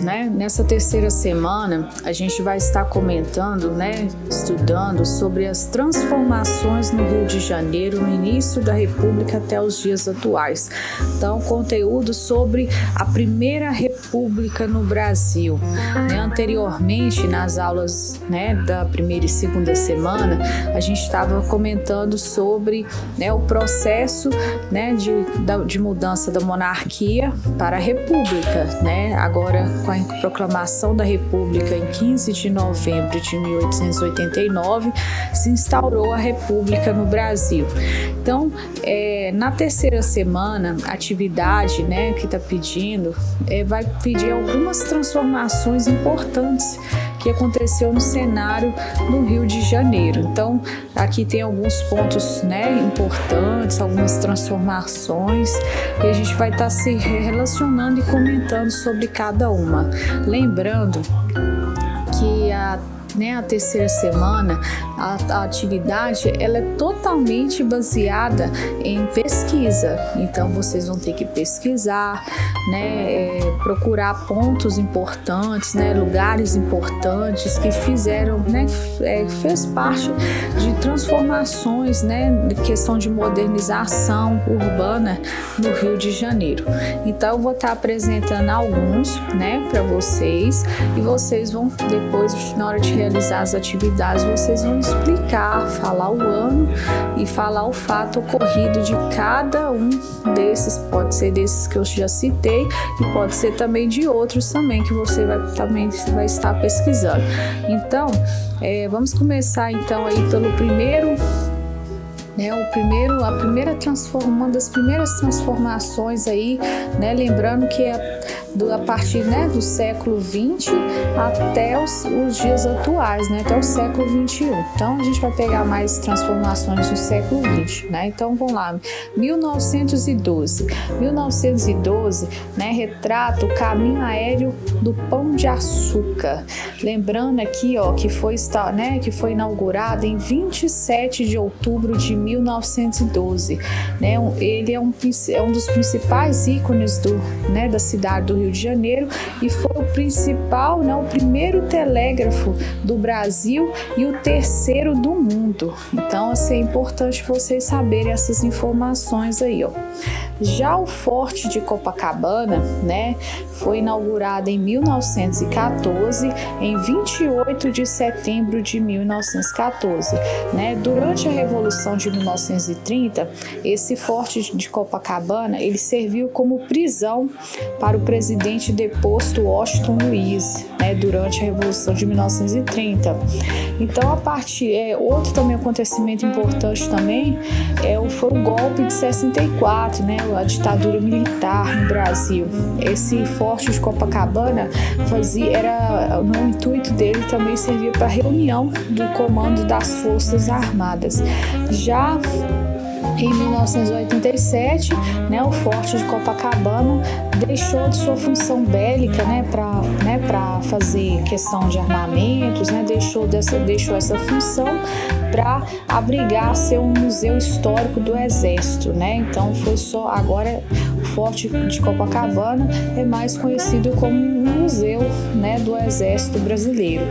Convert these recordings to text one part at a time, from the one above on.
Né? Nessa terceira semana, a gente vai estar comentando, né, estudando sobre as transformações no Rio de Janeiro no início da República até os dias atuais. Então, conteúdo sobre a Primeira República no Brasil. Né? Anteriormente, nas aulas, né, da primeira e segunda semana, a gente estava comentando sobre, né, o processo, né, de mudança da monarquia para a República, né? Agora, com a proclamação da República em 15 de novembro de 1889, se instaurou a República no Brasil. Então, na terceira semana, a atividade, né, que está pedindo, vai pedir algumas transformações importantes que aconteceu no cenário do Rio de Janeiro. Então, aqui tem alguns pontos, né, importantes, algumas transformações, e a gente vai estar se relacionando e comentando sobre cada uma. Lembrando que a terceira semana, a atividade ela é totalmente baseada em pesquisa. Então, vocês vão ter que pesquisar, né, procurar pontos importantes, né, lugares importantes que fizeram, né, fez parte de transformações, né, de questão de modernização urbana no Rio de Janeiro. Então, eu vou estar apresentando alguns, né, para vocês, e vocês vão depois, na hora de realizar as atividades, vocês vão explicar, falar o ano e falar o fato ocorrido de cada um desses. Pode ser desses que eu já citei e pode ser também de outros também que você vai estar pesquisando. Então, vamos começar então aí pelo primeiro. Uma das primeiras transformações aí, né, lembrando que a partir, né, do século XX até os dias atuais, né, até o século XXI. Então, a gente vai pegar mais transformações do século XX, né? Então, vamos lá. 1912, né, retrata o caminho aéreo do Pão de Açúcar. Lembrando aqui, ó, que foi inaugurado em 27 de outubro de 1912, né? Ele é um dos principais ícones da cidade do Rio de Janeiro e foi o principal, né, o primeiro telégrafo do Brasil e o terceiro do mundo. Então, assim, é importante vocês saberem essas informações aí, ó. Já o Forte de Copacabana, né, foi inaugurado em 1914, em 28 de setembro de 1914, né? Durante a Revolução de 1930, esse Forte de Copacabana, ele serviu como prisão para o presidente deposto Washington Luiz, né, durante a Revolução de 1930. Então, outro também acontecimento importante também foi o golpe de 64, né, a ditadura militar no Brasil. Esse Forte de Copacabana no intuito dele também servia para reunião do comando das Forças Armadas. Já em 1987, né, o Forte de Copacabana deixou de sua função bélica, né, para fazer questão de armamentos, né, deixou essa função para abrigar ser um museu histórico do Exército, né? Então agora o Forte de Copacabana é mais conhecido como um museu, né, do Exército Brasileiro.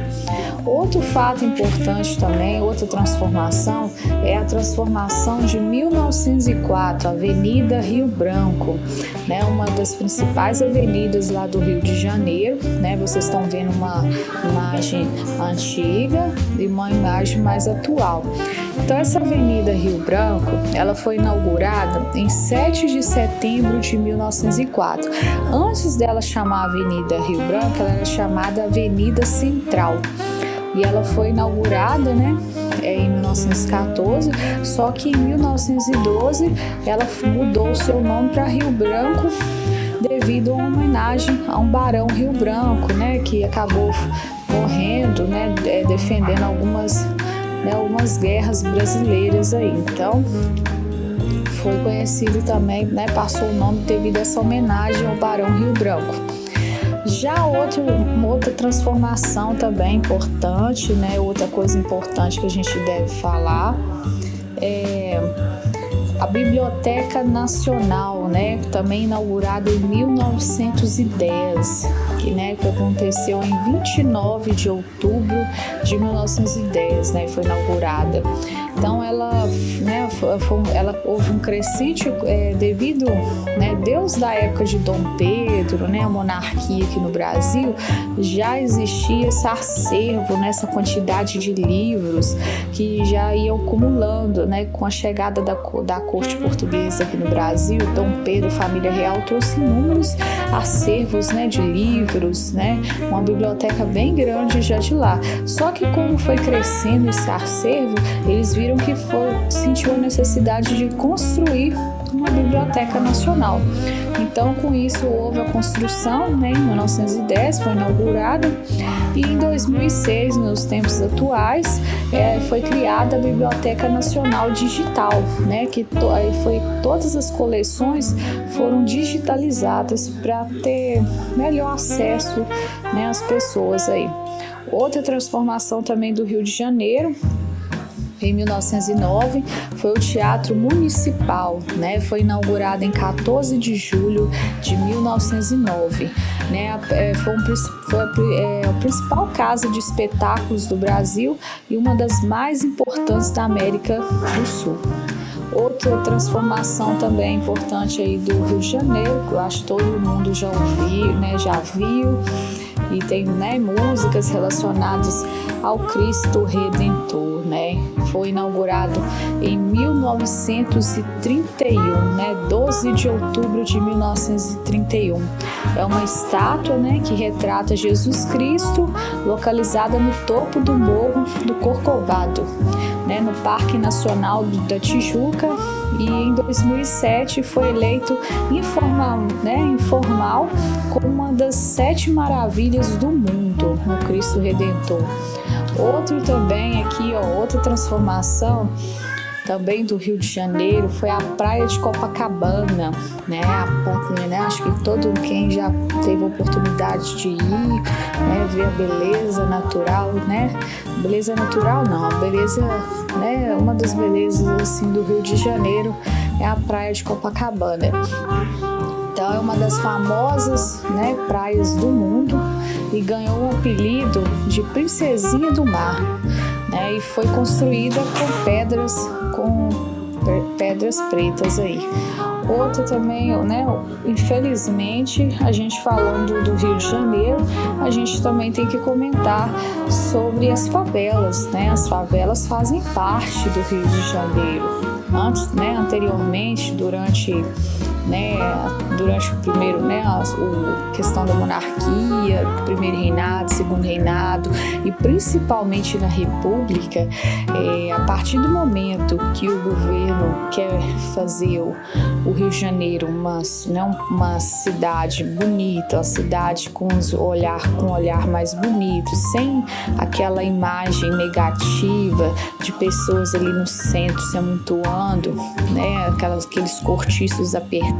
Outro fato importante também, outra transformação, é a transformação de 1904, a Avenida Rio Branco, né, uma das principais avenidas lá do Rio de Janeiro, né? Vocês estão vendo uma imagem antiga e uma imagem mais atual. Então, essa Avenida Rio Branco, ela foi inaugurada em 7 de setembro de 1904. Antes dela chamar Avenida Rio Branco, ela era chamada Avenida Central. E ela foi inaugurada, né, em 1914, só que em 1912 ela mudou o seu nome para Rio Branco devido a uma homenagem a um barão Rio Branco, né, que acabou morrendo, né, defendendo algumas guerras brasileiras aí. Então, foi conhecido também, né, passou o nome devido a essa homenagem ao barão Rio Branco. Já uma outra transformação também importante, né, outra coisa importante que a gente deve falar A Biblioteca Nacional, né, também inaugurada em 1910, que aconteceu em 29 de outubro de 1910, né, foi inaugurada. Então ela houve um crescente devido, né, desde a época de Dom Pedro, né, a monarquia aqui no Brasil, já existia esse acervo, né, essa quantidade de livros que já iam acumulando, né, com a chegada da corte portuguesa aqui no Brasil. Dom Pedro, família real, trouxe inúmeros acervos, né, de livros, né, uma biblioteca bem grande já de lá. Só que como foi crescendo esse acervo, eles viram que sentiu a necessidade de construir uma biblioteca nacional. Então, com isso, houve a construção, né, em 1910, foi inaugurada, e em 2006, nos tempos atuais, foi criada a Biblioteca Nacional Digital, né, todas as coleções foram digitalizadas para ter melhor acesso, né, às pessoas aí. Outra transformação também do Rio de Janeiro, em 1909, foi o Teatro Municipal, né? Foi inaugurado em 14 de julho de 1909. Né? Foi a principal casa de espetáculos do Brasil e uma das mais importantes da América do Sul. Outra transformação também importante aí do Rio de Janeiro, que eu acho que todo mundo já ouviu, né? Já viu, e tem, né, músicas relacionadas ao Cristo Redentor, né? Foi inaugurado em 1931, né? 12 de outubro de 1931. É uma estátua, né, que retrata Jesus Cristo, localizada no topo do Morro do Corcovado, né, no Parque Nacional da Tijuca, e em 2007 foi eleito informal como uma das 7 maravilhas do mundo, o Cristo Redentor. Outro também aqui, outra transformação também do Rio de Janeiro foi a Praia de Copacabana, né? Acho que todo quem já teve a oportunidade de ir, né, ver a beleza natural, né? Beleza natural não, a beleza, né? Uma das belezas assim do Rio de Janeiro é a Praia de Copacabana. Então é uma das famosas, né, praias do mundo e ganhou o apelido de Princesinha do Mar, né, e foi construída com pedras pretas aí. Outra também, né, infelizmente, a gente falando do Rio de Janeiro, a gente também tem que comentar sobre as favelas, né? As favelas fazem parte do Rio de Janeiro. Anteriormente, durante o primeiro, né, a questão da monarquia, primeiro reinado, segundo reinado, e principalmente na República, a partir do momento que o governo quer fazer o Rio de Janeiro uma cidade bonita, uma cidade com um olhar mais bonito, sem aquela imagem negativa de pessoas ali no centro se amontoando, né, aqueles cortiços apertados,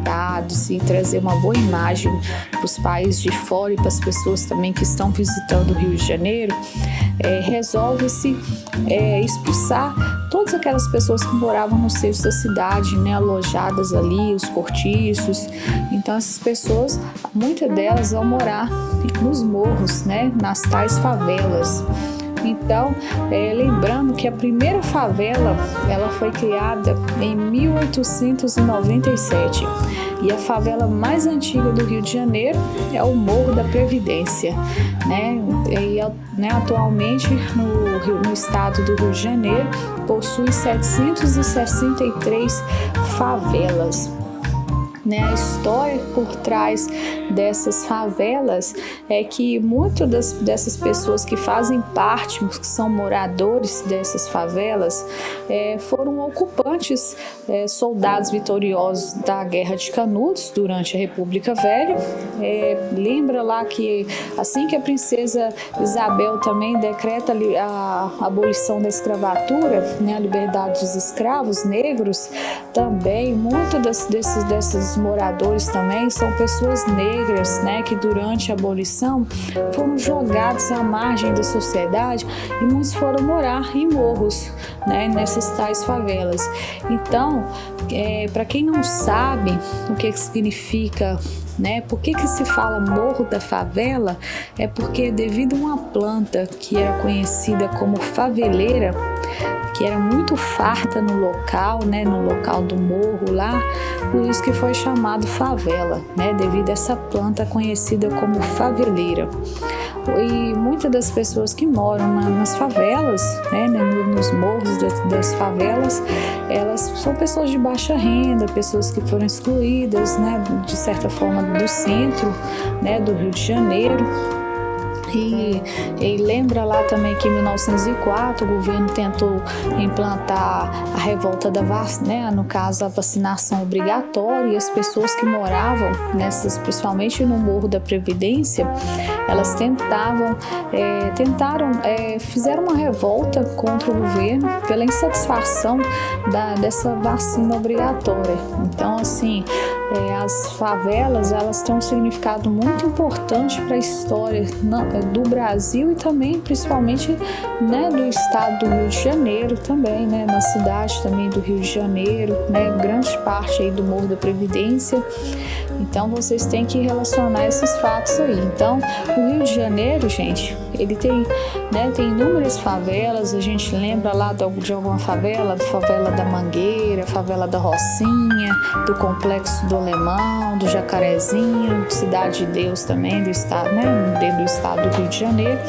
e trazer uma boa imagem para os países de fora e para as pessoas também que estão visitando o Rio de Janeiro. Resolve-se expulsar todas aquelas pessoas que moravam no centro da cidade, né, alojadas ali, os cortiços. Então essas pessoas, muitas delas vão morar nos morros, né, nas tais favelas. Então, lembrando que a primeira favela ela foi criada em 1897 e a favela mais antiga do Rio de Janeiro é o Morro da Previdência, né? Atualmente no estado do Rio de Janeiro possui 763 favelas. A história por trás dessas favelas é que muitas dessas pessoas que fazem parte, que são moradores dessas favelas, foram ocupantes, soldados vitoriosos da Guerra de Canudos durante a República Velha. Lembra lá que assim que a princesa Isabel também decreta a abolição da escravatura, né, a liberdade dos escravos negros, também muitas dessas moradores também são pessoas negras, né, que durante a abolição foram jogados à margem da sociedade e muitos foram morar em morros, né, nessas tais favelas. Então, para quem não sabe o que significa, né, por que se fala Morro da Favela, é porque devido a uma planta que era conhecida como faveleira, que era muito farta no local, né, no local do morro lá, por isso que foi chamado favela, né, devido a essa planta conhecida como faveleira. E muitas das pessoas que moram nas favelas, né, nos morros das favelas, elas são pessoas de baixa renda, pessoas que foram excluídas, né, de certa forma do centro, né, do Rio de Janeiro. E lembra lá também que em 1904 o governo tentou implantar a revolta da vacina, né, no caso a vacinação obrigatória, e as pessoas que moravam principalmente no Morro da Previdência, elas fizeram uma revolta contra o governo pela insatisfação dessa vacina obrigatória. Então, assim, as favelas, elas têm um significado muito importante para a história do Brasil e também, principalmente, né, do estado do Rio de Janeiro também, né, na cidade também do Rio de Janeiro, né, grande parte aí do Morro da Previdência. Então, vocês têm que relacionar esses fatos aí. Então, o Rio de Janeiro, gente, ele tem, né, tem inúmeras favelas. A gente lembra lá de alguma favela da Mangueira, favela da Rocinha, do Complexo do Alemão, do Jacarezinho, Cidade de Deus também, do estado, né, dentro do estado do Rio de Janeiro.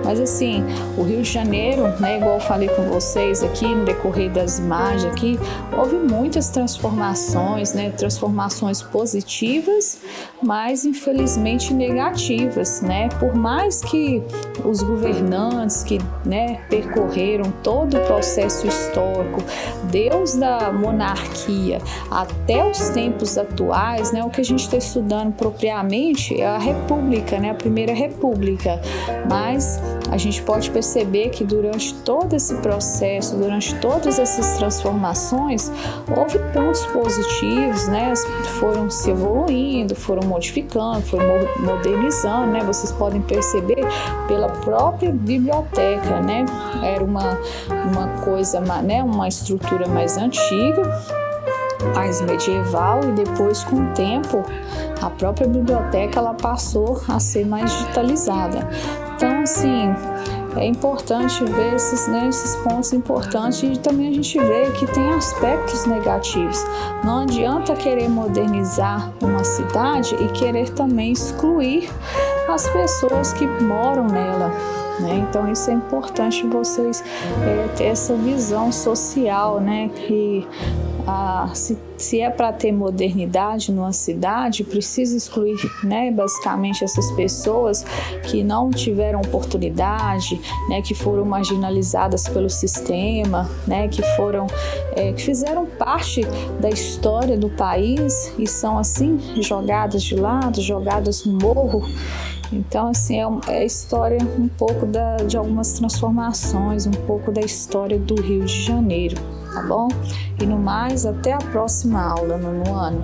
Mas assim, o Rio de Janeiro, né, igual eu falei com vocês aqui no decorrer das imagens aqui, houve muitas transformações, né, transformações positivas, mas infelizmente negativas, né? Por mais que os governantes que, né, percorreram todo o processo histórico, desde a monarquia até os tempos atuais, né, o que a gente está estudando propriamente é a República, né, a Primeira República, mas a gente pode perceber que durante todo esse processo, durante todas essas transformações, houve pontos positivos, né, foram se evoluindo, foram modificando, foram modernizando, né, vocês podem perceber pela própria biblioteca, né, era uma coisa, né, uma estrutura mais antiga, mais medieval, e depois, com o tempo, a própria biblioteca ela passou a ser mais digitalizada. Então, assim, é importante ver esses pontos importantes, e também a gente vê que tem aspectos negativos. Não adianta querer modernizar uma cidade e querer também excluir as pessoas que moram nela, né? Então isso é importante vocês ter essa visão social, né? Que se é para ter modernidade numa cidade, precisa excluir, né, basicamente essas pessoas que não tiveram oportunidade, né, que foram marginalizadas pelo sistema, né, que fizeram parte da história do país e são assim jogadas de lado, jogadas no morro. Então, assim, é a história um pouco de algumas transformações, um pouco da história do Rio de Janeiro, tá bom? E no mais, até a próxima aula no ano.